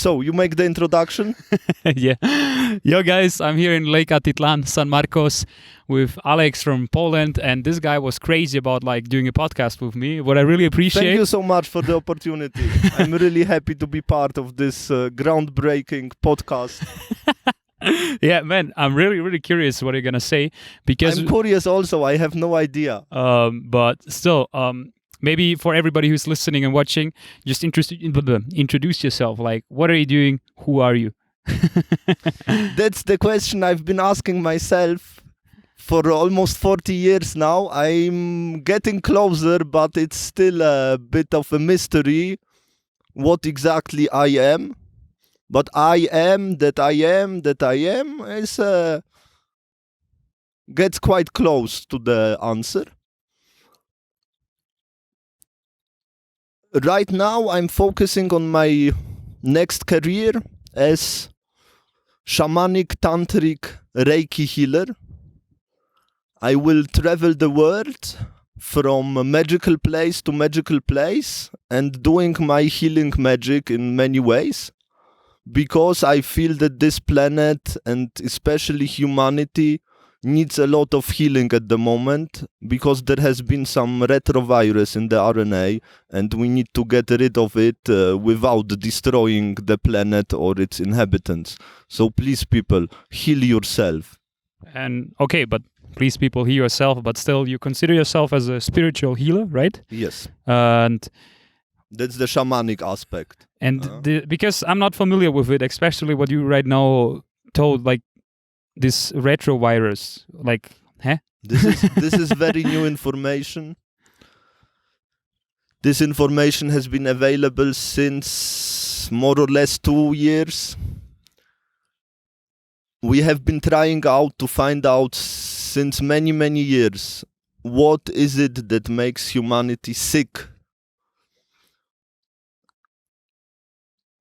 So, you make the introduction? Yeah. Yo, guys, I'm here in Lake Atitlan, San Marcos, with Aleks from Poland, and this guy was crazy about doing a podcast with me. What I really appreciate. Thank you so much for the opportunity. I'm really happy to be part of this groundbreaking podcast. Yeah, man, I'm really, really curious what you're gonna say because I'm curious also. I have no idea. But still, maybe for everybody who's listening and watching, just introduce yourself. Like, what are you doing? Who are you? That's the question I've been asking myself for almost 40 years now. I'm getting closer, but it's still a bit of a mystery what exactly I am. But I am is gets quite close to the answer. Right now, I'm focusing on my next career as shamanic tantric reiki healer. I will travel the world from magical place to magical place and doing my healing magic in many ways, because I feel that this planet and especially humanity needs a lot of healing at the moment, because there has been some retrovirus in the RNA and we need to get rid of it without destroying the planet or its inhabitants. So please, people, heal yourself. And okay, but please, people, heal yourself, but still you consider yourself as a spiritual healer, right? Yes. And that's the shamanic aspect. And because I'm not familiar with it, especially what you right now told, like this retrovirus, like, huh? This is very new information. This information has been available since more or less 2 years. We have been trying out to find out since many, many years, what is it that makes humanity sick?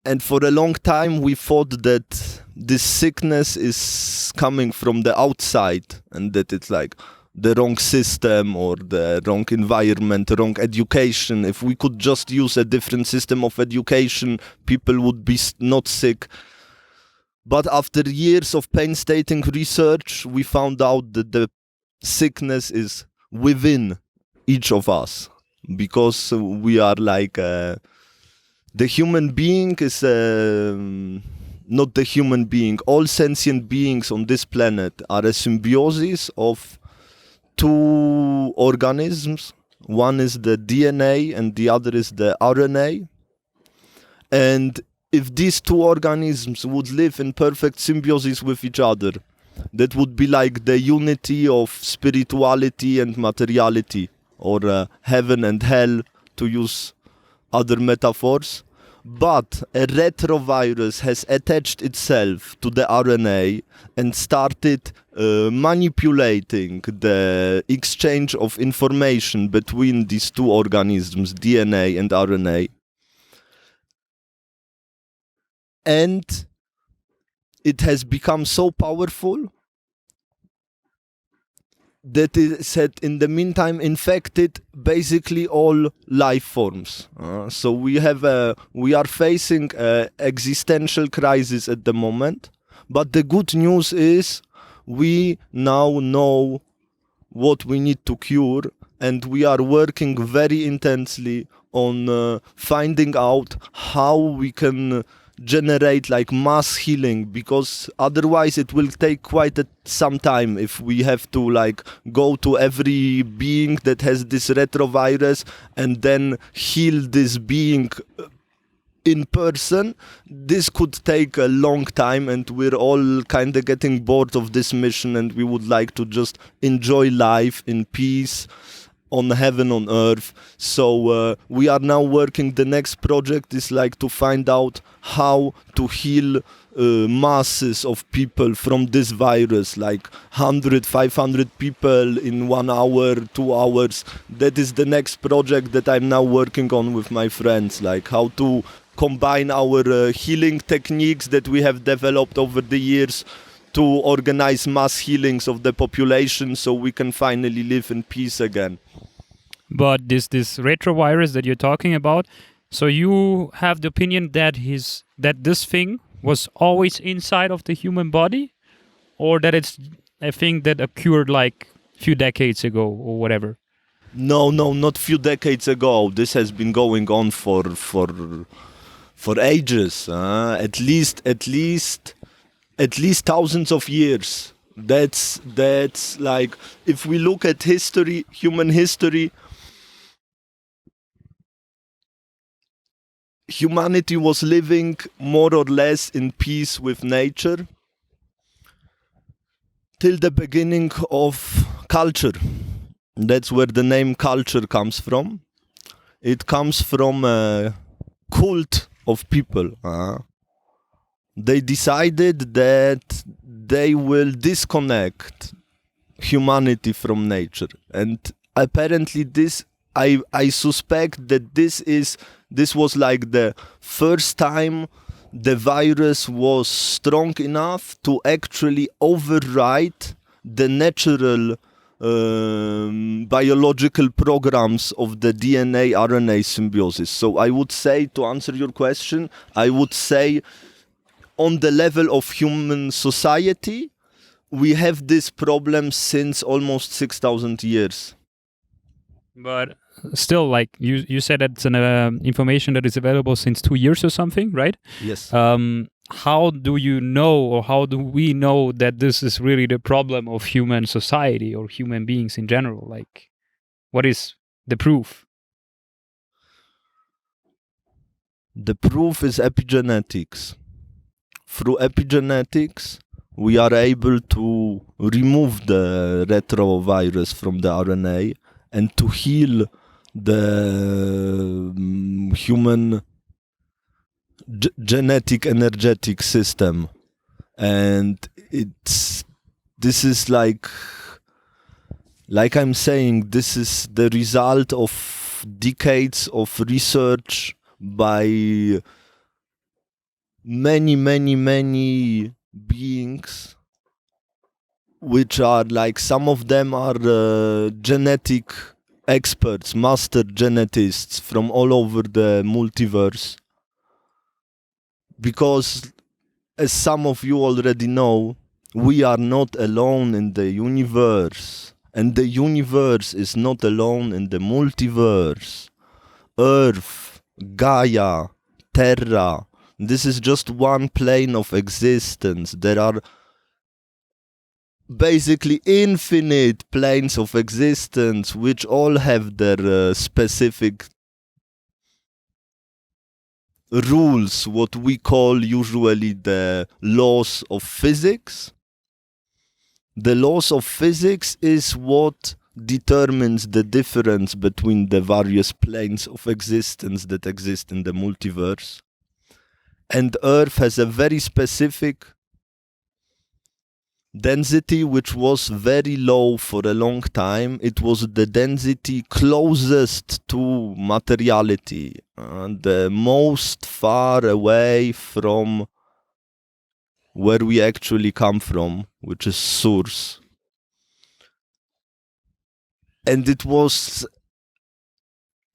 And for a long time, we thought that this sickness is coming from the outside and that it's like the wrong system or the wrong environment, wrong education. If we could just use a different system of education, people would be not sick. But after years of painstaking research, we found out that the sickness is within each of us, because we are like... the human being is not the human being. All sentient beings on this planet are a symbiosis of two organisms. One is the DNA and the other is the RNA. And if these two organisms would live in perfect symbiosis with each other, that would be like the unity of spirituality and materiality, or heaven and hell, to use other metaphors. But a retrovirus has attached itself to the RNA and started manipulating the exchange of information between these two organisms, DNA and RNA. And it has become so powerful that it had in the meantime infected basically all life forms. So we are facing an existential crisis at the moment. But the good news is we now know what we need to cure, and we are working very intensely on finding out how we can generate like mass healing, because otherwise it will take quite some time if we have to like go to every being that has this retrovirus and then heal this being in person. This could take a long time, and we're all kind of getting bored of this mission, and we would like to just enjoy life in peace on heaven on earth. So we are now working. The next project is like to find out how to heal masses of people from this virus, like 100, 500 people in 1 hour, 2 hours. That is the next project that I'm now working on with my friends, like how to combine our healing techniques that we have developed over the years to organize mass healings of the population so we can finally live in peace again. But this retrovirus that you're talking about, So you have the opinion that this thing was always inside of the human body, or that it's a thing that occurred like a few decades ago or whatever? No, not few decades ago. This has been going on for ages. At least thousands of years. That's like, if we look at history, human history, humanity was living more or less in peace with nature till the beginning of culture. That's where the name culture comes from. It comes from a cult of people. They decided that they will disconnect humanity from nature. And apparently I suspect that this was like the first time the virus was strong enough to actually override the natural biological programs of the DNA RNA symbiosis. So I would say, to answer your question, I would say on the level of human society, we have this problem since almost 6,000 years. But still, like you said, that's an information that is available since 2 years or something, right? Yes. How do you know, or how do we know that this is really the problem of human society or human beings in general? Like, what is the proof? The proof is epigenetics. Through epigenetics, we are able to remove the retrovirus from the RNA and to heal the human genetic energetic system. And this is like I'm saying, this is the result of decades of research by many beings, which are like, some of them are genetic experts, master genetists from all over the multiverse. Because, as some of you already know, we are not alone in the universe. And the universe is not alone in the multiverse. Earth, Gaia, Terra, this is just one plane of existence. There are basically infinite planes of existence, which all have their specific rules, what we call usually the laws of physics. The laws of physics is what determines the difference between the various planes of existence that exist in the multiverse. And Earth has a very specific density which was very low for a long time. It was the density closest to materiality, the most far away from where we actually come from, which is source. And it was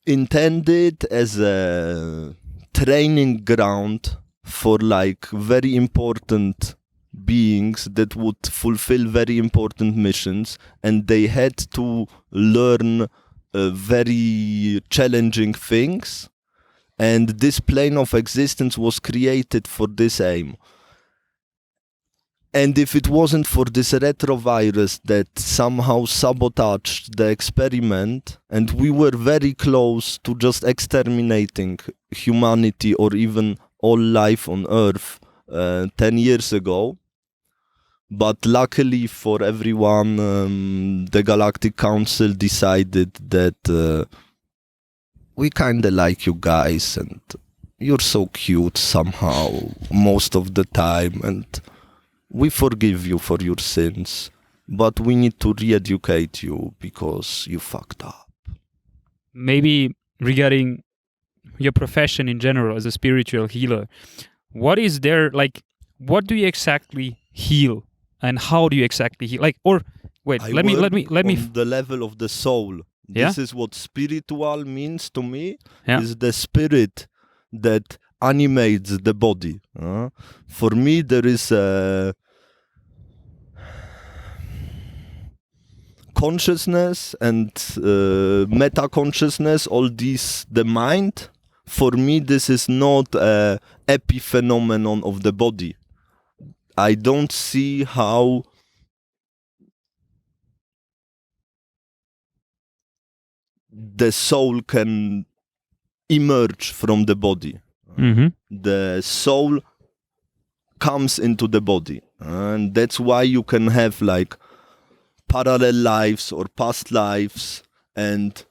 intended as a training ground for like very important beings that would fulfill very important missions, and they had to learn very challenging things, and this plane of existence was created for this aim. And if it wasn't for this retrovirus that somehow sabotaged the experiment, and we were very close to just exterminating humanity or even all life on Earth 10 years ago. But luckily for everyone, the Galactic Council decided that we kinda like you guys, and you're so cute somehow most of the time, and we forgive you for your sins, but we need to re-educate you because you fucked up. Maybe regarding your profession in general as a spiritual healer, what is there, like, what do you exactly heal? And how do you exactly heal? Like, or wait, let me. On the level of the soul. Yeah? This is what spiritual means to me. Yeah. Is the spirit that animates the body. For me, there is a consciousness and meta-consciousness, all these, the mind. For me, this is not a epiphenomenon of the body. I don't see how the soul can emerge from the body. The soul comes into the body, and that's why you can have like parallel lives or past lives. And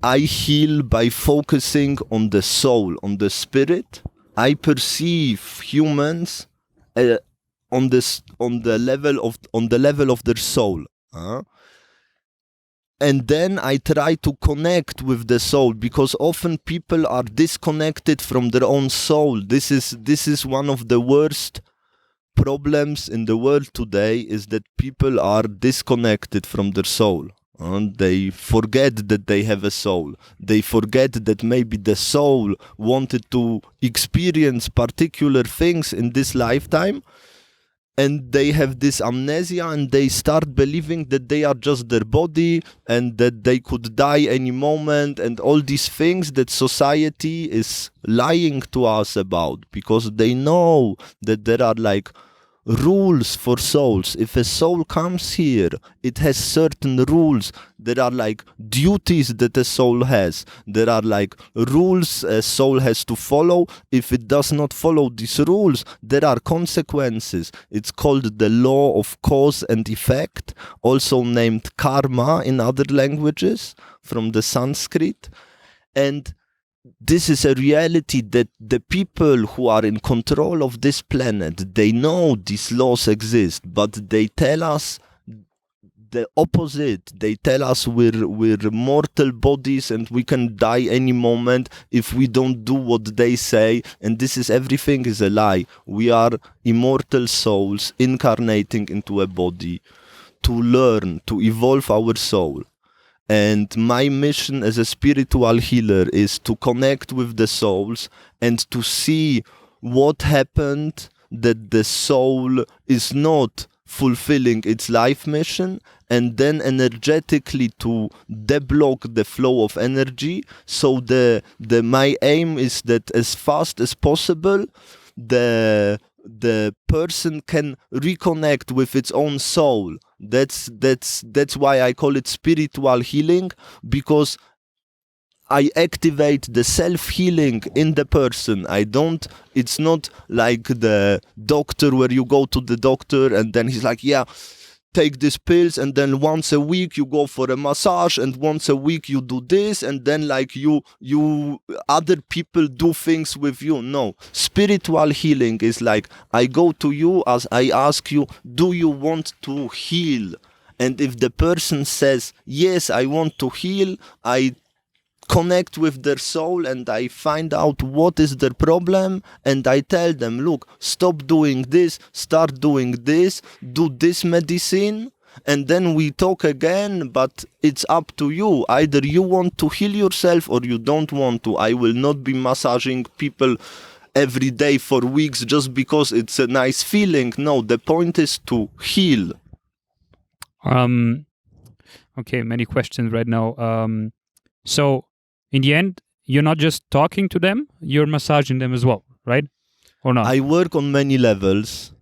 I heal by focusing on the soul, on the spirit. I perceive humans on the level of their soul. And then I try to connect with the soul, because often people are disconnected from their own soul. This is one of the worst problems in the world today, is that people are disconnected from their soul. And they forget that they have a soul. They forget that maybe the soul wanted to experience particular things in this lifetime. And they have this amnesia, and they start believing that they are just their body and that they could die any moment, and all these things that society is lying to us about, because they know that there are like rules for souls. If a soul comes here, it has certain rules. There are like duties that a soul has. There are like rules a soul has to follow. If it does not follow these rules, there are consequences. It's called the law of cause and effect, also named karma in other languages from the Sanskrit. And this is a reality that the people who are in control of this planet, they know these laws exist, but they tell us the opposite. They tell us we're mortal bodies and we can die any moment if we don't do what they say. And everything is a lie. We are immortal souls incarnating into a body to learn, to evolve our soul. And my mission as a spiritual healer is to connect with the souls and to see what happened that the soul is not fulfilling its life mission, and then energetically to deblock the flow of energy. So my aim is that as fast as possible the person can reconnect with its own soul. That's why I call it spiritual healing, because I activate the self-healing in the person. It's not like the doctor where you go to the doctor and then he's like, yeah, take these pills, and then once a week you go for a massage, and once a week you do this, and then like you other people do things with you. No, spiritual healing is like, I go to you as I ask you, do you want to heal? And if the person says, yes, I want to heal, I connect with their soul and I find out what is their problem, and I tell them, look, stop doing this, start doing this, do this medicine, and then we talk again. But it's up to you. Either you want to heal yourself or you don't want to. I will not be massaging people every day for weeks just because it's a nice feeling. No, the point is to heal. Okay, many questions right now. So in the end, you're not just talking to them, you're massaging them as well, right? Or not? I work on many levels.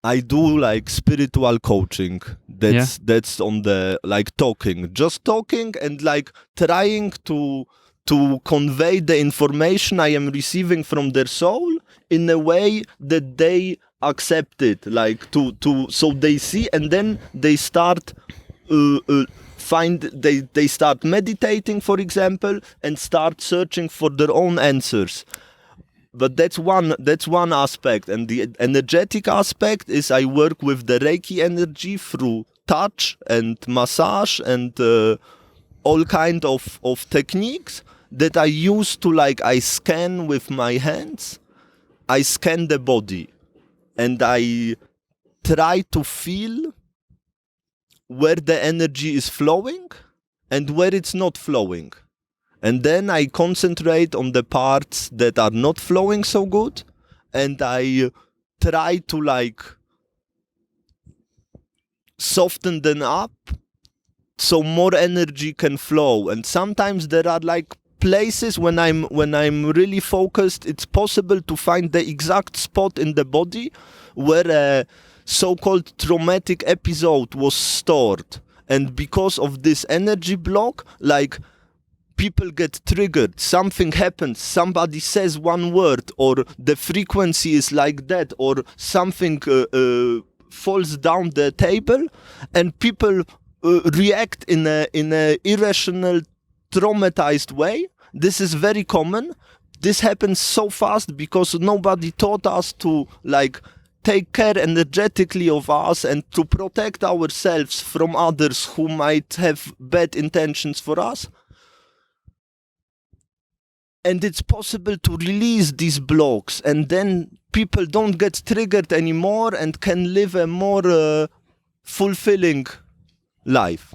I do like spiritual coaching. That's on the like just talking and like trying to convey the information I am receiving from their soul in a way that they accept it, like so they see, and then they start they start meditating, for example, and start searching for their own answers. But that's one aspect. And the energetic aspect is I work with the Reiki energy through touch and massage and all kind of techniques that I use to, like, I scan with my hands. I scan the body and I try to feel where the energy is flowing and where it's not flowing. And then I concentrate on the parts that are not flowing so good, and I try to like soften them up so more energy can flow. And sometimes there are like places when I'm really focused, it's possible to find the exact spot in the body where a so-called traumatic episode was stored. And because of this energy block, like, people get triggered, something happens, somebody says one word, or the frequency is like that, or something falls down the table, and people react in a irrational, traumatized way. This is very common. This happens so fast because nobody taught us to like take care energetically of us and to protect ourselves from others who might have bad intentions for us. And it's possible to release these blocks, and then people don't get triggered anymore and can live a more fulfilling life.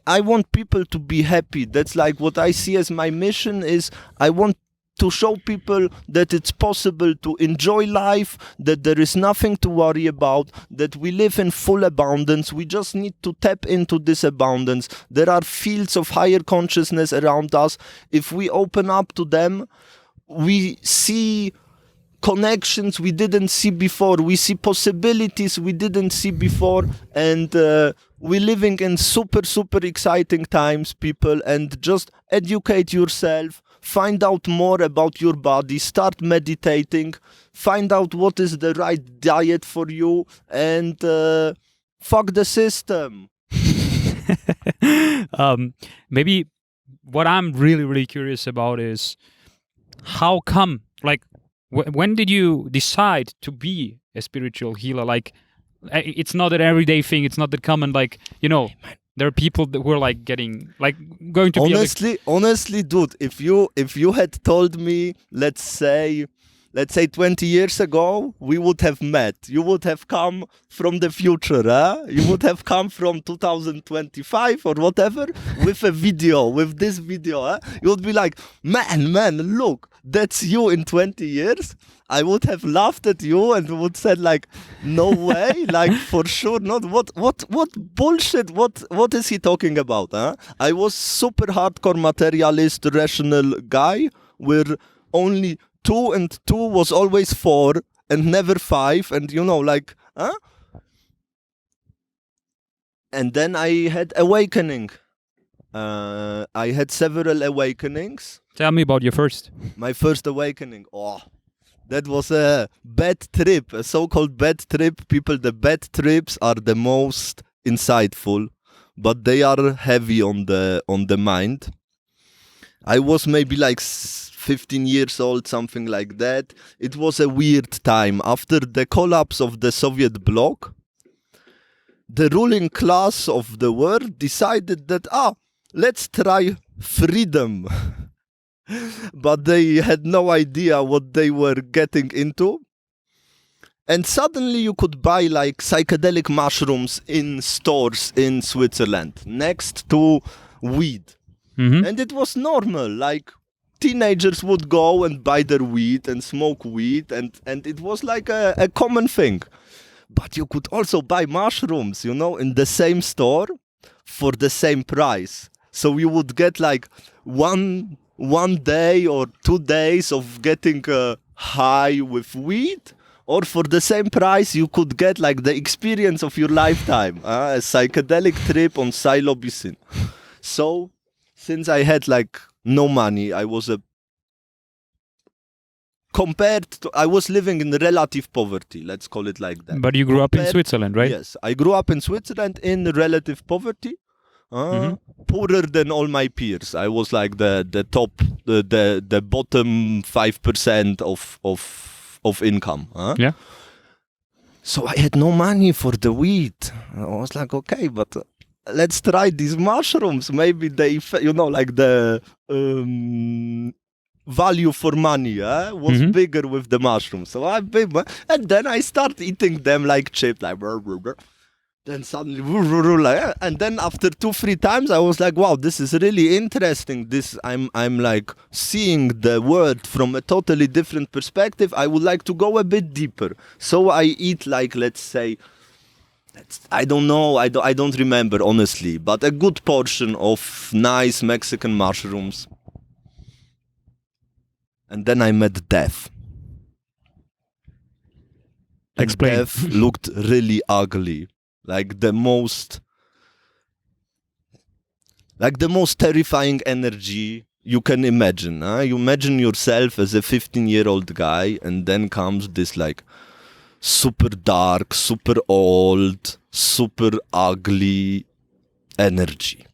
I want people to be happy. That's like what I see as my mission is I want to show people that it's possible to enjoy life, that there is nothing to worry about, that we live in full abundance. We just need to tap into this abundance. There are fields of higher consciousness around us. If we open up to them, we see connections we didn't see before. We see possibilities we didn't see before. And we're living in super, super exciting times, people. And just educate yourself. Find out more about your body, start meditating, find out what is the right diet for you, and fuck the system. Maybe what I'm really, really curious about is how come, like, when did you decide to be a spiritual healer? Like, it's not an everyday thing. It's not that common, like, you know, there are people that were like getting, like, going to honestly, dude, if you had told me, let's say 20 years ago, we would have met. You would have come from the future, huh? You would have come from 2025 or whatever with this video, huh? You would be like, man, look, that's you in 20 years. I would have laughed at you and would said like, no way, like for sure not. What bullshit? What is he talking about? Huh? I was super hardcore materialist, rational guy where only 2 and 2 was always 4 and never 5, and you know, like, huh? And then I had awakening. I had several awakenings. Tell me about your first. My first awakening. Oh, that was a bad trip, a so-called bad trip. People, the bad trips are the most insightful, but they are heavy on the mind. I was maybe like 15 years old, something like that. It was a weird time. After the collapse of the Soviet bloc, the ruling class of the world decided that, let's try freedom. But they had no idea what they were getting into. And suddenly you could buy like psychedelic mushrooms in stores in Switzerland next to weed. Mm-hmm. And it was normal. Like teenagers would go and buy their weed and smoke weed. And it was like a common thing. But you could also buy mushrooms, you know, in the same store for the same price. So you would get like one day or 2 days of getting high with weed, or for the same price you could get like the experience of your lifetime, a psychedelic trip on psilocybin. So since I had like no money, I was I was living in relative poverty, let's call it like that. But you grew up in Switzerland, right? Yes, I grew up in Switzerland in relative poverty. Poorer than all my peers. I was like the top, the bottom 5% of income. Yeah. So I had no money for the weed. I was like, okay, but let's try these mushrooms. Maybe they, you know, like the value for money was bigger with the mushrooms. So and then I start eating them like chips, like. Then suddenly, like, and then after 2-3 times, I was like, "Wow, this is really interesting. I'm like seeing the world from a totally different perspective. I would like to go a bit deeper." So I eat like, let's say, I don't know, I don't remember honestly, but a good portion of nice Mexican mushrooms, and then I met death. And Explain. death looked really ugly. Like the most terrifying energy you can imagine. You imagine yourself as a 15-year-old guy, and then comes this like super dark, super old, super ugly energy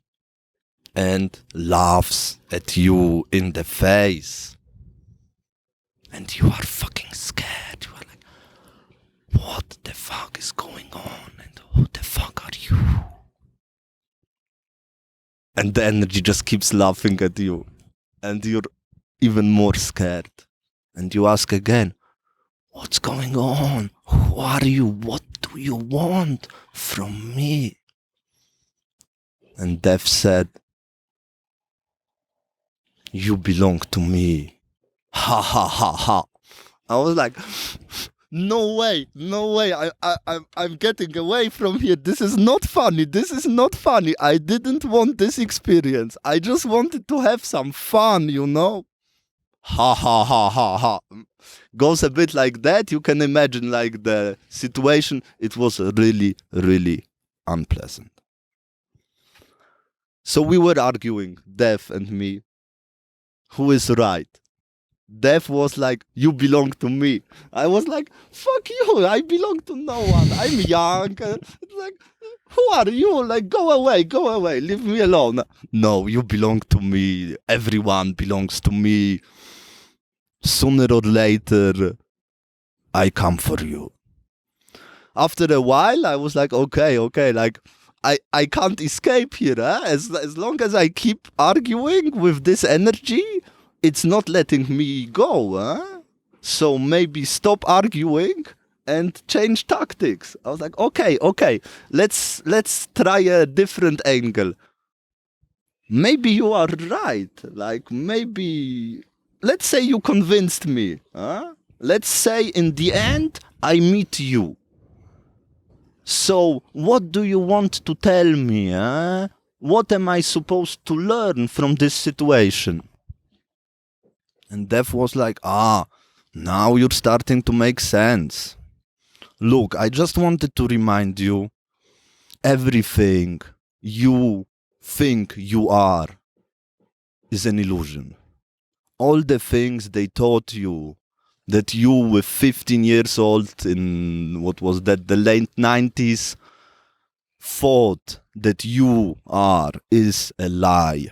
and laughs at you in the face. And you are fucking scared. You are like, what the fuck is going on? And who the fuck are you? And the energy just keeps laughing at you. And you're even more scared. And you ask again, what's going on? Who are you? What do you want from me? And death said, you belong to me. Ha ha ha ha. I was like, no way. I'm getting away from here. This is not funny. I didn't want this experience. I just wanted to have some fun, you know? Ha ha ha ha ha. Goes a bit like that. You can imagine like the situation. It was really, really unpleasant. So we were arguing, Dev and me, who is right. Death was like, you belong to me. I was like, fuck you, I belong to no one. I'm young. It's like, who are you? Like, go away, leave me alone. No, you belong to me. Everyone belongs to me. Sooner or later, I come for you. After a while, I was like, okay, like, I can't escape here. As long as I keep arguing with this energy, it's not letting me go. So maybe stop arguing and change tactics. I was like, okay, let's try a different angle. Maybe you are right. Like, maybe, let's say you convinced me. Let's say in the end, I meet you. So, what do you want to tell me? What am I supposed to learn from this situation? And Dev was like, now you're starting to make sense. Look, I just wanted to remind you, everything you think you are is an illusion. All the things they taught you, that you with 15 years old in, what was that, the late 90s, thought that you are, is a lie.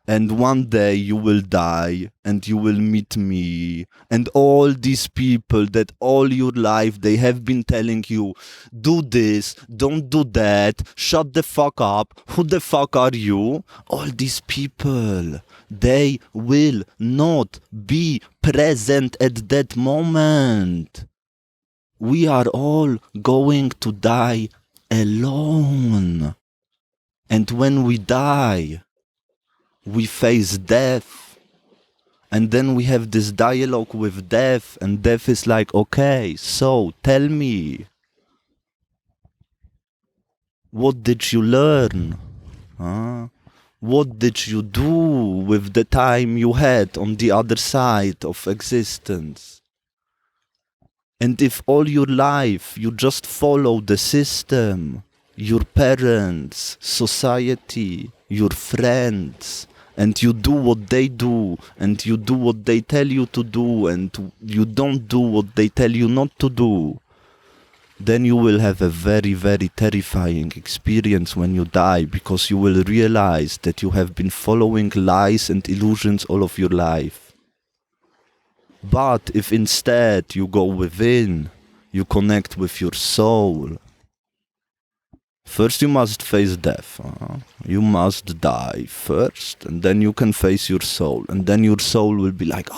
And one day you will die and you will meet me, and all these people that all your life they have been telling you, do this, don't do that, shut the fuck up, who the fuck are you? All these people, they will not be present at that moment. We are all going to die alone. And when we die, we face death, and then we have this dialogue with death, and death is like, okay, so tell me, what did you learn? What did you do with the time you had on the other side of existence? And if all your life you just follow the system, your parents, society, your friends, and you do what they do, and you do what they tell you to do, and you don't do what they tell you not to do, then you will have a very, very terrifying experience when you die, because you will realize that you have been following lies and illusions all of your life. But if instead you go within, you connect with your soul, first you must face death. You must die first, and then you can face your soul. And then your soul will be like,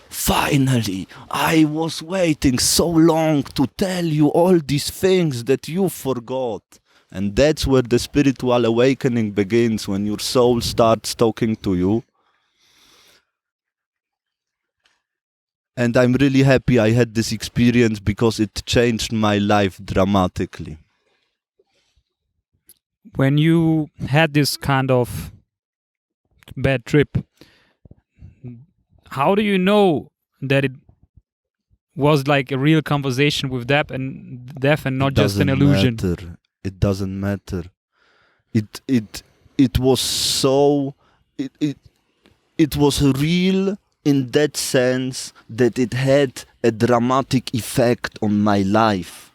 finally, I was waiting so long to tell you all these things that you forgot. And that's where the spiritual awakening begins, when your soul starts talking to you. And I'm really happy I had this experience, because it changed my life dramatically. When you had this kind of bad trip, how do you know that it was like a real conversation with death and not just an illusion? It doesn't matter. It was so it was real in that sense that it had a dramatic effect on my life.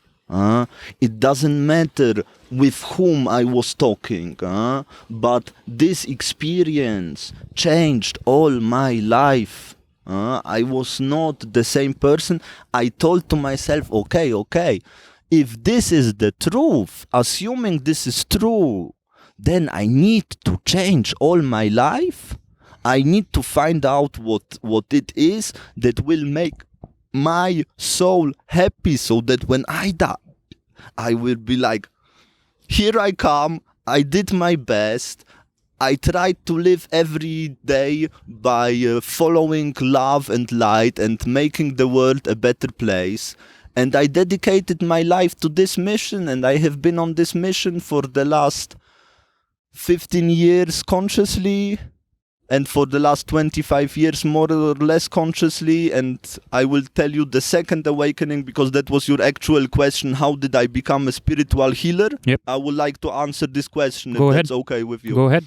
It doesn't matter with whom I was talking, but this experience changed all my life. I was not the same person. I told to myself, okay, if this is the truth, assuming this is true, then I need to change all my life. I need to find out what it is that will make my soul happy, so that when I die, I will be like, here I come, I did my best, I tried to live every day by following love and light and making the world a better place. And I dedicated my life to this mission, and I have been on this mission for the last 15 years consciously, and for the last 25 years more or less consciously. And I will tell you the second awakening, because that was your actual question: how did I become a spiritual healer? Yep. I would like to answer this question, Go if ahead. that's okay with you. Go ahead.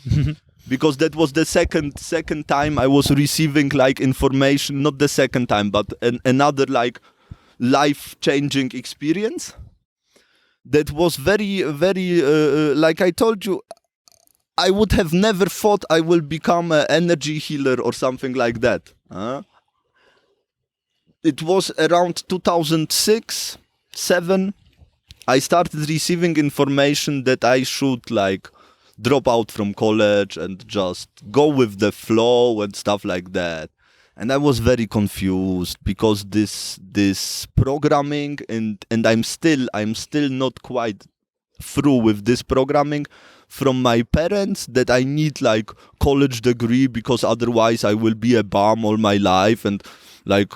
Because that was the second time I was receiving like information, not the second time, but another like life-changing experience. That was very, very, like I told you, I would have never thought I will become an energy healer or something like that. It was around 2006, 7. I started receiving information that I should like drop out from college and just go with the flow and stuff like that. And I was very confused, because this programming, and I'm still not quite through with this programming from my parents, that I need like college degree, because otherwise I will be a bum all my life, and like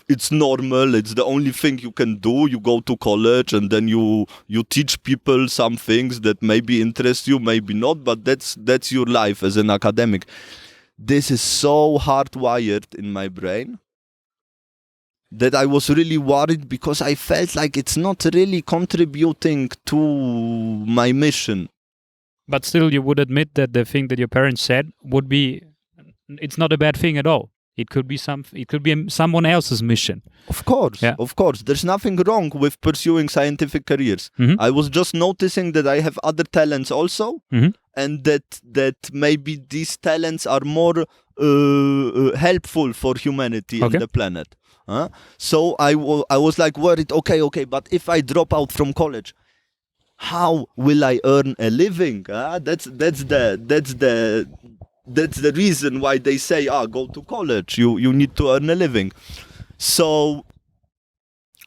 it's normal, it's the only thing you can do. You go to college and then you teach people some things that maybe interest you, maybe not, but that's your life as an academic. This is so hardwired in my brain that I was really worried, because I felt like it's not really contributing to my mission. But still, you would admit that the thing that your parents said would be, it's not a bad thing at all. It could be someone else's mission. Of course, Yeah. of course. There's nothing wrong with pursuing scientific careers. Mm-hmm. I was just noticing that I have other talents also, Mm-hmm. and that maybe these talents are more helpful for humanity Okay. and the planet. So I was like worried, okay, but if I drop out from college, how will I earn a living? That's the reason why they say, go to college. You need to earn a living. So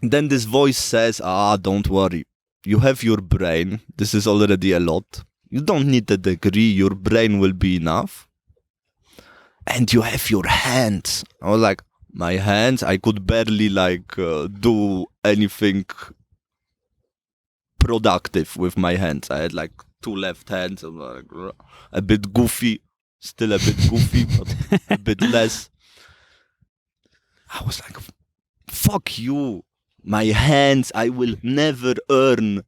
then this voice says, don't worry. You have your brain. This is already a lot. You don't need a degree. Your brain will be enough. And you have your hands. I was like, my hands? I could barely do anything productive with my hands. I had like 2 left hands. I was like, a bit goofy. Still a bit goofy, but a bit less. I was like, fuck you. My hands, I will never earn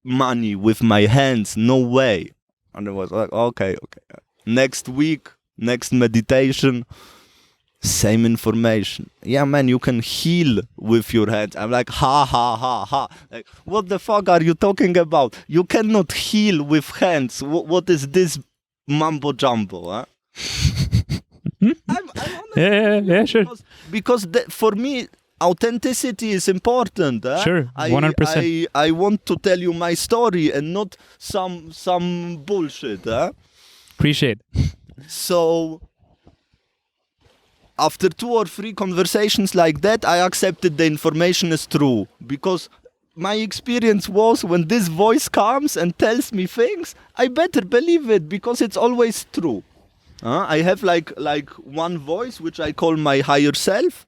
money with my hands. No way. And I was like, okay. Next week, next meditation, same information. Yeah, man, you can heal with your hands. I'm like, ha. Like, what the fuck are you talking about? You cannot heal with hands. What is this mumbo jumbo? Huh? I'm honest. Yeah, sure. Because for me, authenticity is important. Sure, 100%. I want to tell you my story and not some bullshit. Appreciate. So after 2 or 3 conversations like that, I accepted the information as true, because my experience was when this voice comes and tells me things, I better believe it because it's always true. I have like one voice which I call my higher self.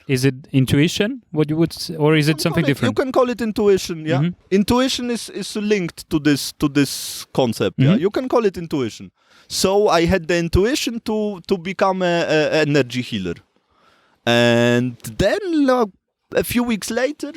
Is it intuition? What you would, or is it something different? You can call it intuition. Yeah, intuition is linked to this concept. Yeah, you can call it intuition. So I had the intuition to become a energy healer, and then a few weeks later,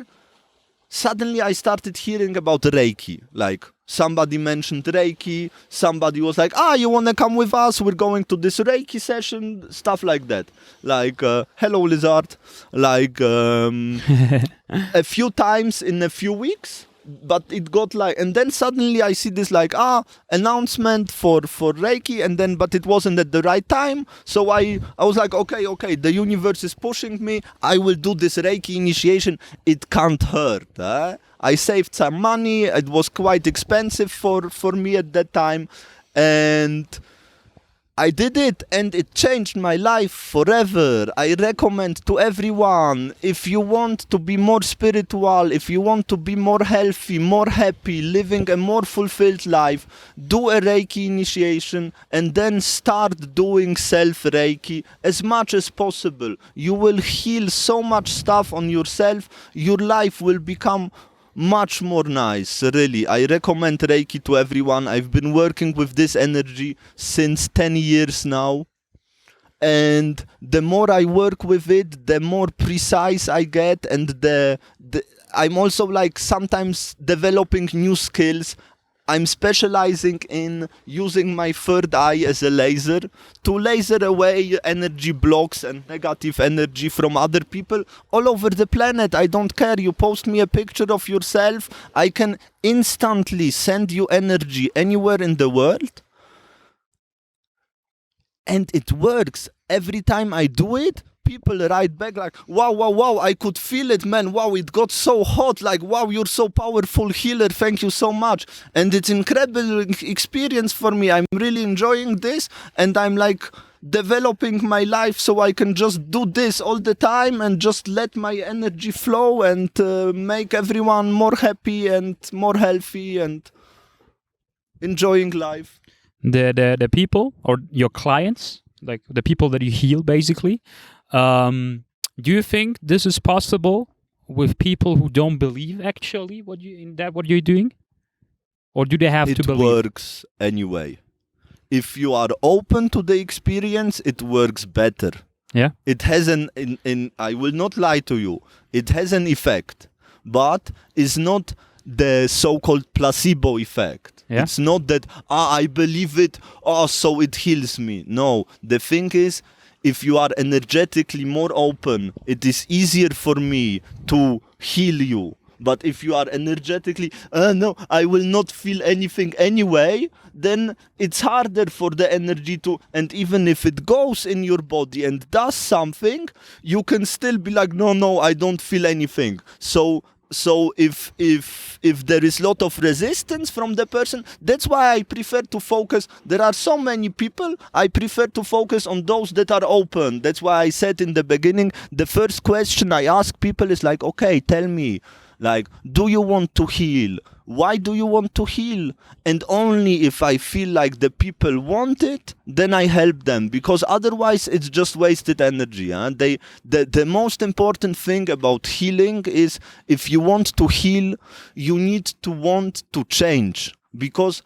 suddenly I started hearing about Reiki. Like somebody mentioned Reiki, somebody was like, you want to come with us? We're going to this Reiki session, stuff like that. Like, hello Lizard, like a few times in a few weeks. But it got like, and then suddenly I see this like, announcement for Reiki, and then, but it wasn't at the right time. So I was like, okay, the universe is pushing me. I will do this Reiki initiation. It can't hurt. I saved some money. It was quite expensive for me at that time. And I did it, and it changed my life forever. I recommend to everyone, if you want to be more spiritual, if you want to be more healthy, more happy, living a more fulfilled life, do a Reiki initiation and then start doing self-Reiki as much as possible. You will heal so much stuff on yourself. Your life will become much more nice, really. I recommend Reiki to everyone. I've been working with this energy since 10 years now. And the more I work with it, the more precise I get. And I'm also like sometimes developing new skills. I'm specializing in using my third eye as a laser to laser away energy blocks and negative energy from other people all over the planet. I don't care. You post me a picture of yourself, I can instantly send you energy anywhere in the world. And it works. Every time I do it, people write back like, wow, I could feel it, man. Wow, it got so hot. Like, wow, you're so powerful healer. Thank you so much. And it's incredible experience for me. I'm really enjoying this. And I'm like developing my life so I can just do this all the time and just let my energy flow and make everyone more happy and more healthy and enjoying life. The people or your clients, like the people that you heal basically, do you think this is possible with people who don't believe actually what you're doing? Or do they have to believe? It works anyway. If you are open to the experience, it works better. Yeah. It has I will not lie to you, it has an effect, but it's not the so-called placebo effect. Yeah. It's not that, I believe it, so it heals me. No, the thing is, if you are energetically more open, it is easier for me to heal you. But if you are energetically, no, I will not feel anything anyway, then it's harder for the energy to, and even if it goes in your body and does something, you can still be like, no, I don't feel anything. So if there is a lot of resistance from the person, that's why I prefer to focus. There are so many people, I prefer to focus on those that are open. That's why I said in the beginning, the first question I ask people is like, okay, tell me, like, do you want to heal? Why do you want to heal? And only if I feel like the people want it, then I help them, because otherwise it's just wasted energy. The most important thing about healing is, if you want to heal, you need to want to change, because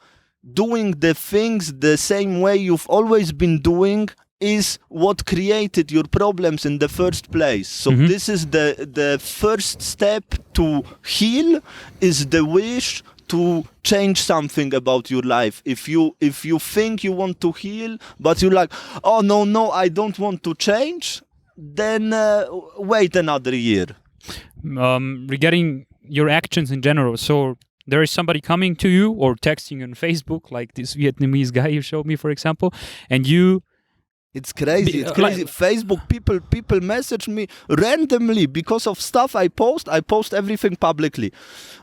doing the things the same way you've always been doing is what created your problems in the first place. So this is the first step to heal, is the wish to change something about your life. If you think you want to heal, but you're like, oh no, I don't want to change, then wait another year. Regarding your actions in general, so there is somebody coming to you or texting you on Facebook, like this Vietnamese guy you showed me, for example, and you It's crazy. It's crazy. Facebook people message me randomly because of stuff I post. I post everything publicly.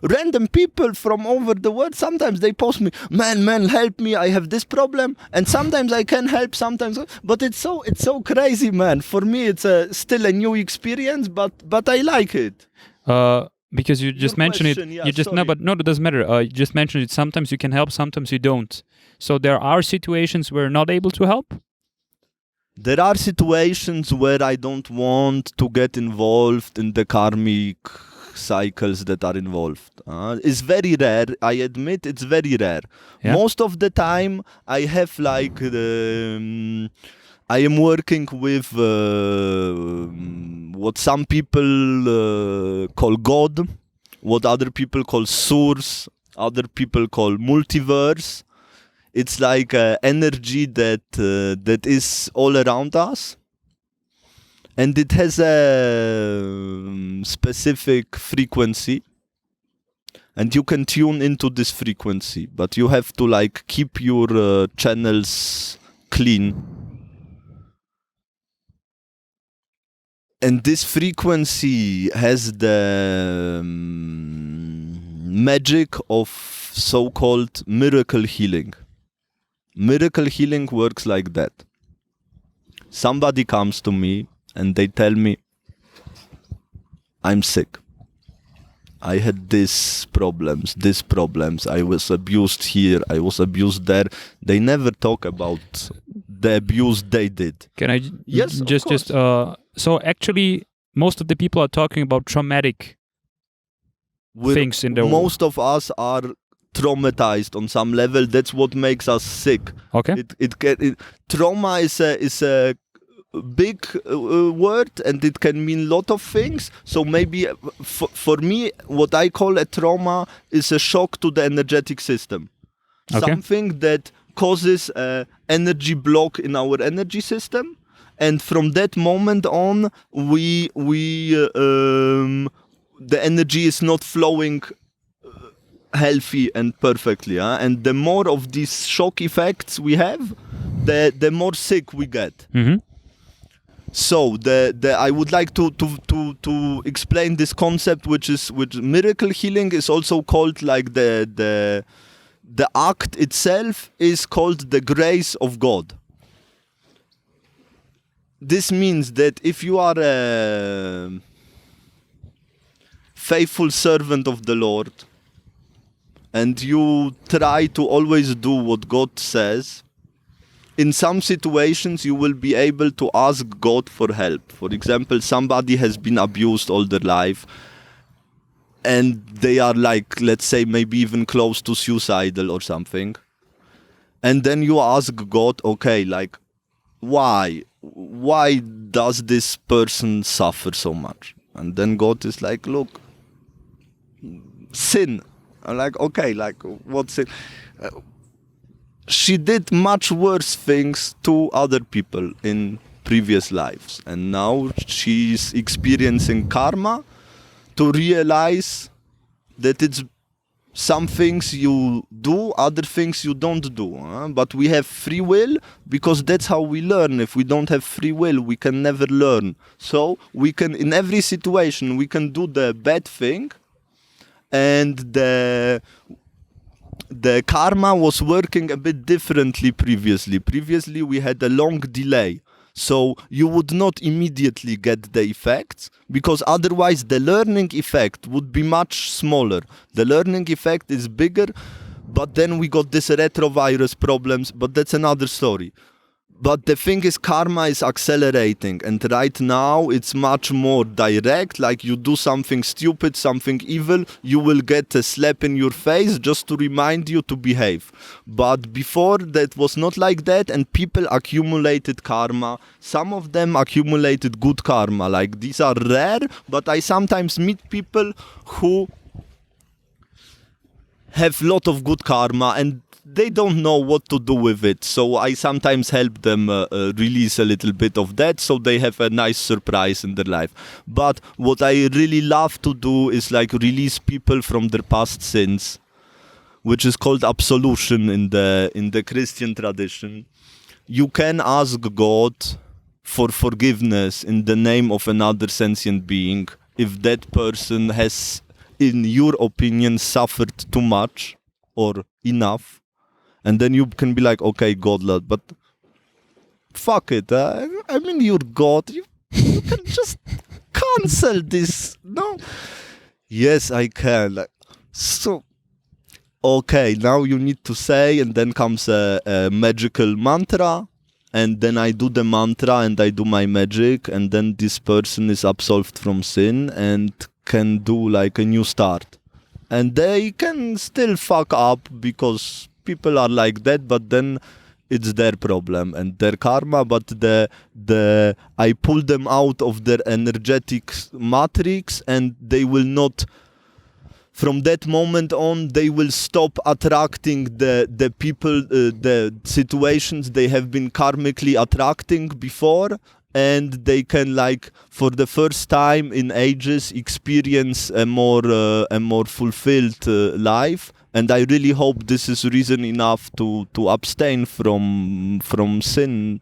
Random people from over the world. Sometimes they post me, man, help me. I have this problem, and sometimes I can help. Sometimes, but it's so crazy, man. For me, it's still a new experience, but I like it. Because you just mentioned it. Yeah, you just no, but no, it doesn't matter. You just mentioned it. Sometimes you can help, sometimes you don't. So there are situations where you're not able to help. There are situations where I don't want to get involved in the karmic cycles that are involved. It's very rare. I admit it's very rare. Yeah. Most of the time, I have like I am working with what some people call God, what other people call source, other people call multiverse. It's like energy that is all around us, and it has a specific frequency, and you can tune into this frequency, but you have to like keep your channels clean. And this frequency has the magic of so-called miracle healing. Miracle healing works like that. Somebody comes to me and they tell me, I'm sick. I had these problems. I was abused here. I was abused there. They never talk about the abuse they did. Can I Yes, just so actually most of the people are talking about traumatic things in their most of us are traumatized on some level. That's what makes us sick. Okay. Trauma is a big word, and it can mean a lot of things. So maybe for me, what I call a trauma is a shock to the energetic system. Okay. Something that causes an energy block in our energy system, and from that moment on, the energy is not flowing healthy and perfectly, and the more of these shock effects we have, the more sick we get. Mm-hmm. So I would like to explain this concept, which miracle healing is also called, like the act itself is called the grace of God. This means that if you are a faithful servant of the Lord, and you try to always do what God says, in some situations you will be able to ask God for help. For example, somebody has been abused all their life, and they are like, let's say, maybe even close to suicidal or something. And then you ask God, okay, like, why does this person suffer so much? And then God is like, look, sin. I'm like, okay, like, what's it? She did much worse things to other people in previous lives, and now she's experiencing karma to realize that it's some things you do, other things you don't do. But we have free will, because that's how we learn. If we don't have free will, we can never learn. So we can, in every situation, we can do the bad thing, and the karma was working a bit differently previously. Previously, we had a long delay. So you would not immediately get the effects, because otherwise the learning effect would be much smaller. The learning effect is bigger, but then we got this retrovirus problems, but that's another story. But the thing is, karma is accelerating, and right now it's much more direct. Like, you do something stupid, something evil, you will get a slap in your face just to remind you to behave. But before, that was not like that, and people accumulated karma. Some of them accumulated good karma. Like, these are rare, but I sometimes meet people who have a lot of good karma, and they don't know what to do with it. So I sometimes help them release a little bit of that, so they have a nice surprise in their life. But what I really love to do is like release people from their past sins, which is called absolution in the Christian tradition. you can ask God for forgiveness in the name of another sentient being if that person has, in your opinion, suffered too much or enough. And then you can be like, okay, God, Lord, but fuck it. I mean, you're God. You can just cancel this. No. Yes, I can. Like, so, okay, now you need to say, and then comes a magical mantra. And then I do the mantra and I do my magic. And then this person is absolved from sin and can do like a new start. And they can still fuck up because people are like that, but then it's their problem and their karma. But I pull them out of their energetic matrix, and they will not, from that moment on, they will stop attracting the people, the situations they have been karmically attracting before, and they can, like, for the first time in ages, experience a more fulfilled life. And I really hope this is reason enough to abstain from sin.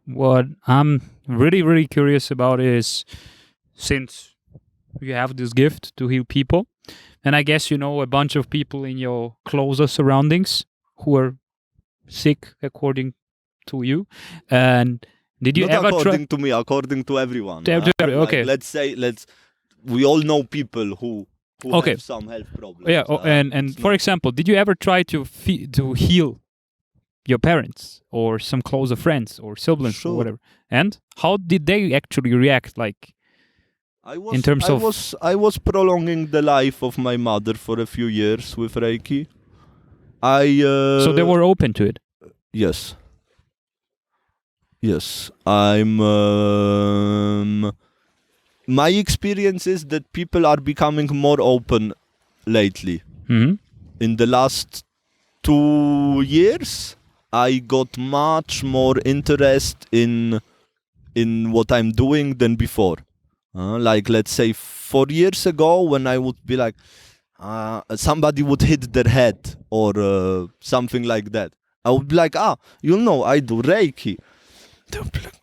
What I'm really, really curious about is, since you have this gift to heal people, and I guess you know a bunch of people in your closer surroundings who are sick, according to you, and did you Not ever according try to me, according to everyone. okay. Like, we all know people who Okay. have some health problems. Yeah, and for example, did you ever try to heal your parents or some closer friends or siblings Sure. or whatever? And how did they actually react? Like, I was, in terms I of- was I was prolonging the life of my mother for a few years with Reiki. so they were open to it. Yes. Yes. My experience is that people are becoming more open lately. Mm-hmm. In the last 2 years, I got much more interest in what I'm doing than before. Like, let's say 4 years ago, when I would be like, somebody would hit their head or something like that, I would be like, I do Reiki. They would be like,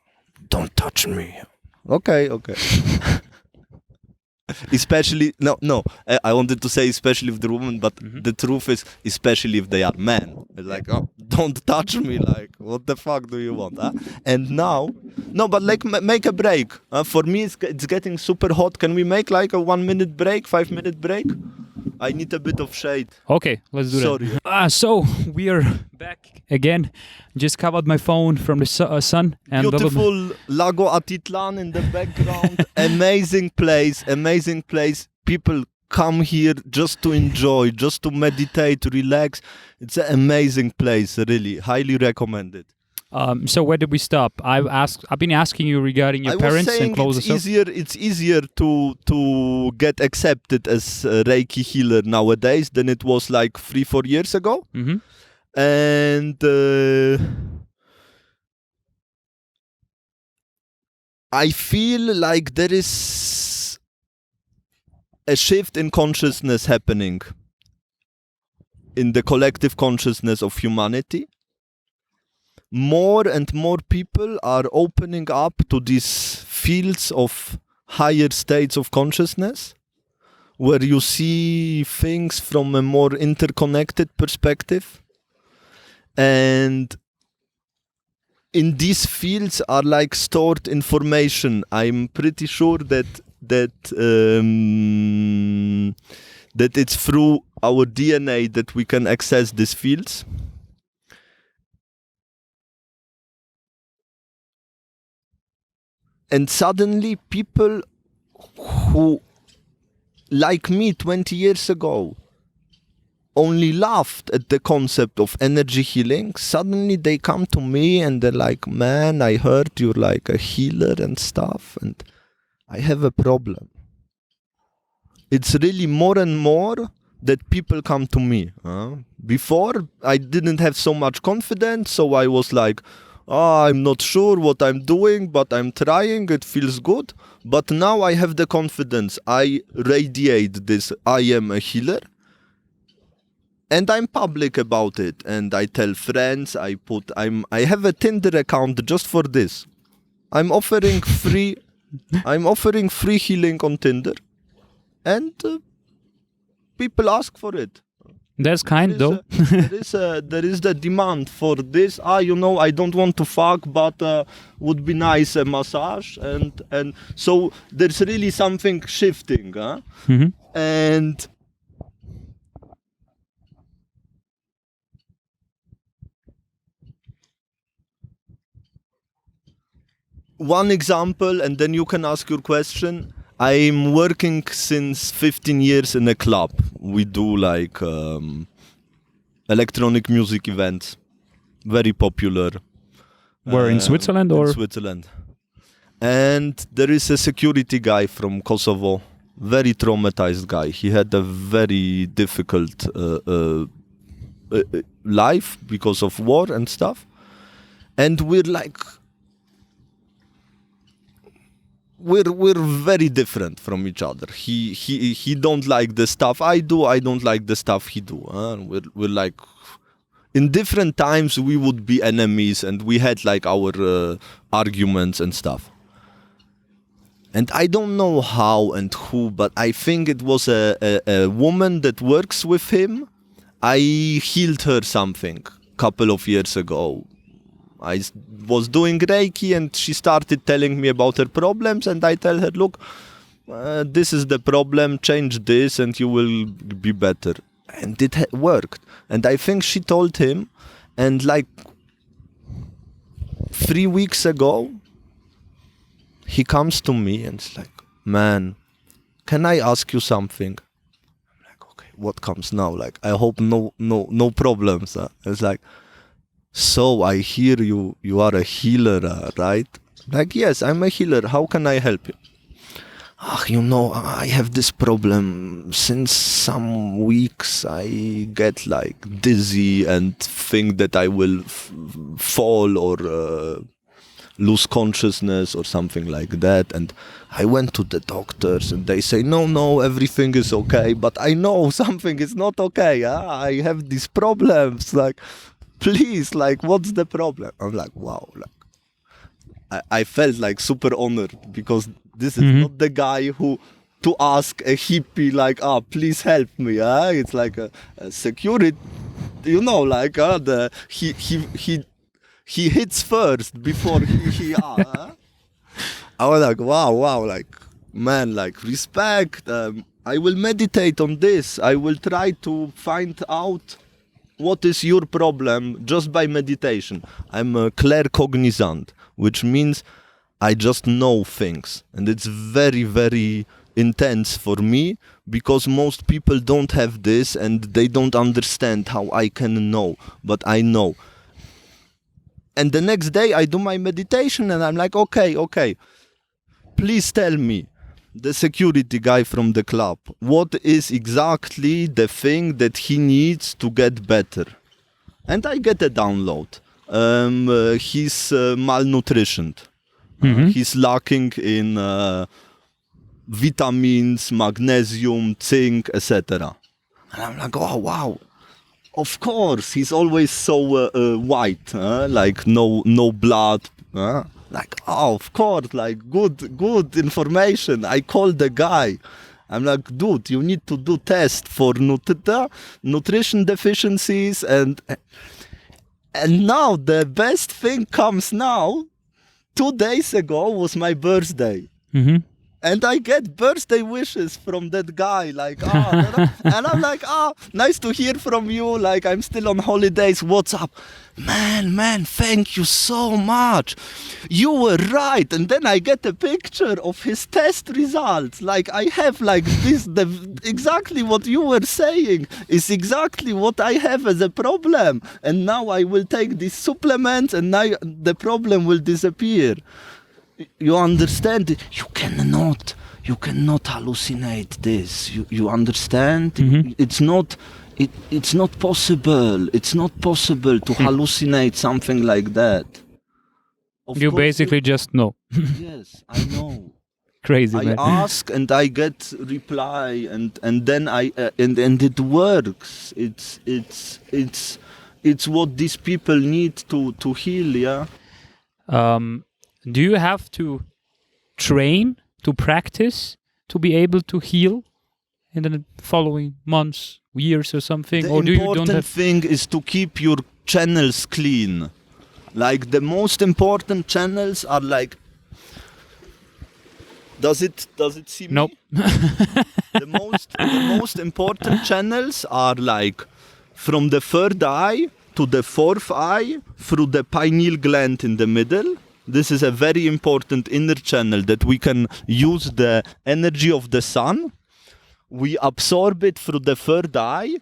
don't touch me. Okay. Especially, I wanted to say especially if the woman, but the truth is, especially if they are men. It's like, don't touch me, like, what the fuck do you want? And now, but like, make a break. For me, it's getting super hot. Can we make like a 1 minute break, 5 minute break? I need a bit of shade. Okay, let's do Sorry. that. So we are back again. Just covered my phone from the sun. And Beautiful Lago Atitlan in the background. Amazing place. People come here just to enjoy, just to meditate, to relax. It's an amazing place, really. Highly recommended. So where did we stop? I've been asking you regarding your parents and closer. It's easier to get accepted as a Reiki healer nowadays than it was like 3-4 years ago. Mm-hmm. And I feel like there is a shift in consciousness happening in the collective consciousness of humanity. More and more people are opening up to these fields of higher states of consciousness, where you see things from a more interconnected perspective. And in these fields are like stored information. I'm pretty sure that it's through our DNA that we can access these fields. And suddenly people who, like me 20 years ago, only laughed at the concept of energy healing, suddenly they come to me and they're like, man, I heard you're like a healer and stuff, and I have a problem. It's really more and more that people come to me. Before, I didn't have so much confidence, so I was like, I'm not sure what I'm doing, but I'm trying, it feels good. But now I have the confidence, I radiate this, I am a healer. And I'm public about it, and I tell friends. I have a Tinder account just for this. I'm offering free healing on Tinder, and people ask for it. That's kind, though. There is the demand for this. I don't want to fuck, but would be nice a massage, and so there's really something shifting, huh? Mhm. And one example, and then you can ask your question. I'm working since 15 years in a club. We do like electronic music events, very popular. Where, in Switzerland or? In Switzerland. And there is a security guy from Kosovo, very traumatized guy. He had a very difficult life because of war and stuff. And we're very different from each other. He don't like the stuff I do. I don't like the stuff he do. We're like, in different times we would be enemies, and we had like our arguments and stuff. And I don't know how and who, but I think it was a woman that works with him. I healed her something a couple of years ago. I was doing Reiki, and she started telling me about her problems, and I tell her, look, this is the problem, change this and you will be better. And it worked. And I think she told him, and like 3 weeks ago, he comes to me and it's like, man, can I ask you something? I'm like, okay, what comes now? Like, I hope no problems. It's like, so I hear you are a healer, right? Like, yes, I'm a healer. How can I help you? I have this problem. Since some weeks, I get like dizzy and think that I will fall or lose consciousness or something like that. And I went to the doctors and they say, no, everything is okay. But I know something is not okay. I have these problems. Like, please, like, what's the problem? I'm like, wow. Like, I felt like super honored because this is not the guy who to ask a hippie like, please help me. It's like a security, like he hits first before he I was like, wow, like, man, like, respect. I will meditate on this. I will try to find out what is your problem just by meditation. I'm a claircognizant, which means I just know things. And it's very, very intense for me because most people don't have this and they don't understand how I can know, but I know. And the next day I do my meditation and I'm like, okay, please tell me, the security guy from the club, what is exactly the thing that he needs to get better? And I get a download. He's malnutritioned. He's lacking in vitamins, magnesium, zinc, etc. And I'm like, oh, wow. Of course, he's always so white, like no blood. Like, oh, of course, like good information. I call the guy. I'm like, dude, you need to do test for nutrition deficiencies, and now the best thing comes now. 2 days ago was my birthday. And I get birthday wishes from that guy, like, and I'm like, nice to hear from you, like, I'm still on holidays, what's up? Man, thank you so much. You were right. And then I get a picture of his test results. Like, I have like this, exactly what you were saying is exactly what I have as a problem. And now I will take these supplements and now the problem will disappear. You understand? You cannot hallucinate this. You understand? It's not possible. It's not possible to hallucinate something like that. You basically just know. Yes, I know. crazy, I man. ask and I get reply, and then and it works. It's what these people need to heal. Yeah. Do you have to train, to practice, to be able to heal in the following months, years, or something? The Or do you don't important have? thing is to keep your channels clean. Like the most important channels are like. Does it seem? Nope. The most important channels are like from the third eye to the fourth eye through the pineal gland in the middle. This is a very important inner channel that we can use the energy of the sun. We absorb it through the third eye,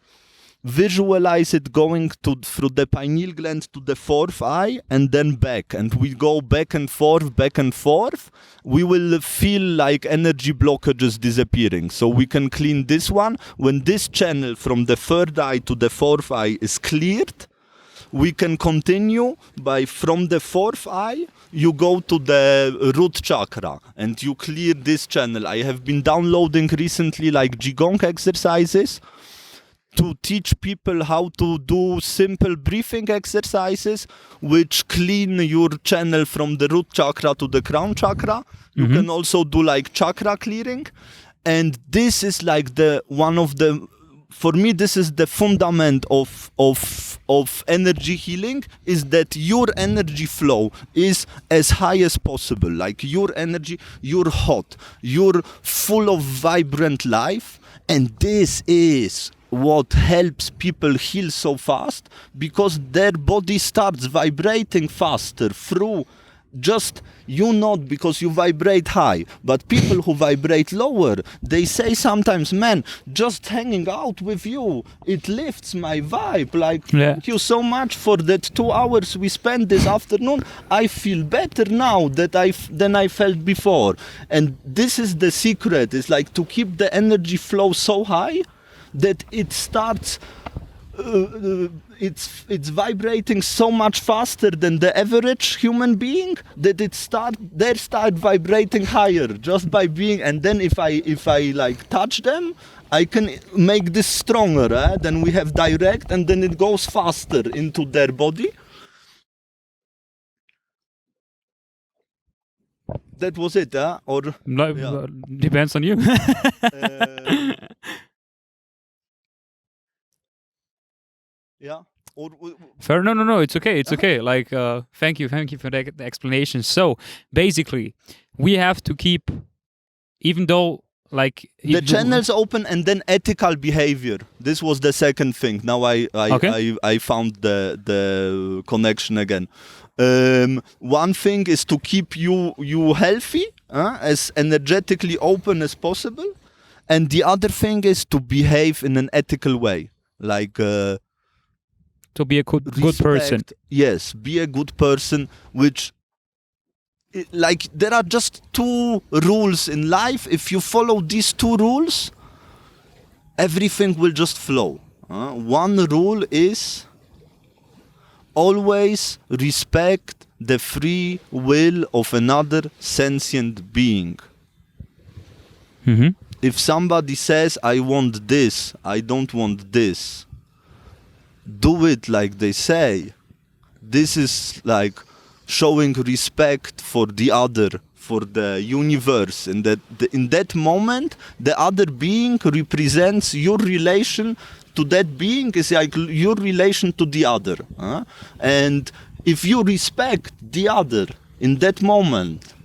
visualize it going through the pineal gland to the fourth eye and then back, and we go back and forth. We will feel like energy blockages disappearing. So we can clean this one. When this channel from the third eye to the fourth eye is cleared, we can continue by from the fourth eye, you go to the root chakra and you clear this channel. I have been downloading recently like Qigong exercises to teach people how to do simple breathing exercises which clean your channel from the root chakra to the crown chakra. You can also do like chakra clearing, and this is like for me this is the fundament of energy healing, is that your energy flow is as high as possible. Like your energy, you're hot, you're full of vibrant life, and this is what helps people heal so fast, because their body starts vibrating faster through just you, not because you vibrate high, but people who vibrate lower, they say sometimes, man, just hanging out with you, it lifts my vibe. Like, thank you so much for that 2 hours we spent this afternoon. I feel better now than I felt before. And this is the secret, is like to keep the energy flow so high that it starts it's vibrating so much faster than the average human being that they start vibrating higher just by being. And then if I like touch them, I can make this stronger. Then we have direct, and then it goes faster into their body. That was it, or depends on you. Yeah. Fair. No. It's okay. It's okay. Like, thank you for the explanation. So basically, we have to keep, even though like the channels open, and then ethical behavior. This was the second thing. Now I found the connection again. One thing is to keep you healthy, as energetically open as possible, and the other thing is to behave in an ethical way, like. To be a good person. Yes, be a good person, which, like, there are just 2 rules in life. If you follow these 2 rules, everything will just flow. One rule is always respect the free will of another sentient being. If somebody says, I want this, I don't want this, do it like they say. This is like showing respect for the other, for the universe, and that in that moment the other being represents your relation to that being, is like your relation to the other. And if you respect the other in that moment,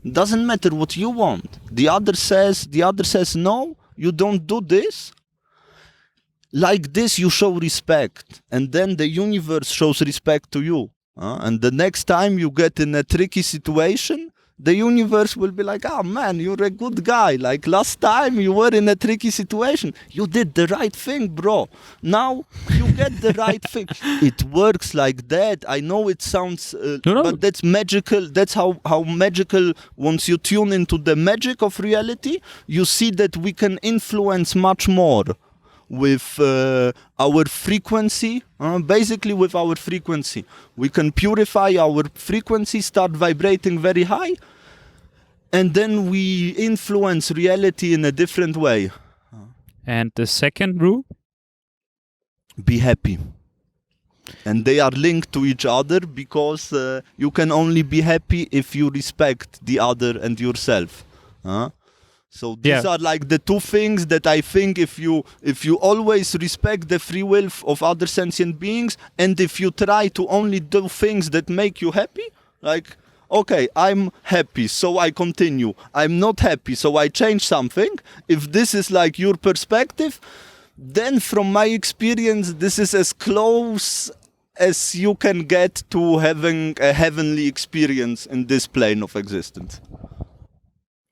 doesn't matter what you want. The other says no, you don't do this. Like this, you show respect, and then the universe shows respect to you. And the next time you get in a tricky situation, the universe will be like, oh man, you're a good guy. Like last time you were in a tricky situation, you did the right thing, bro. Now you get the right thing. It works like that. I know it sounds, but that's magical. That's how magical, once you tune into the magic of reality, you see that we can influence much more with our frequency, basically with our frequency. We can purify our frequency, start vibrating very high, And then we influence reality in a different way. And the second rule? Be happy. And they are linked to each other because you can only be happy if you respect the other and yourself. So these are like the two things that I think if you always respect the free will of other sentient beings, and if you try to only do things that make you happy, like, okay, I'm happy, so I continue. I'm not happy, so I change something. If this is like your perspective, then from my experience, this is as close as you can get to having a heavenly experience in this plane of existence.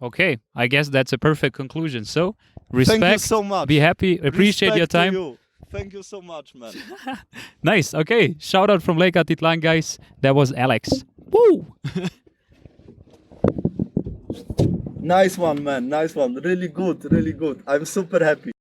Okay, I guess that's a perfect conclusion. So, respect, thank you so much. Be happy, appreciate your time. You. Thank you so much, man. Nice. Okay, shout out from Lake Atitlan, guys. That was Aleks. Woo! Nice one, man. Nice one. Really good, really good. I'm super happy.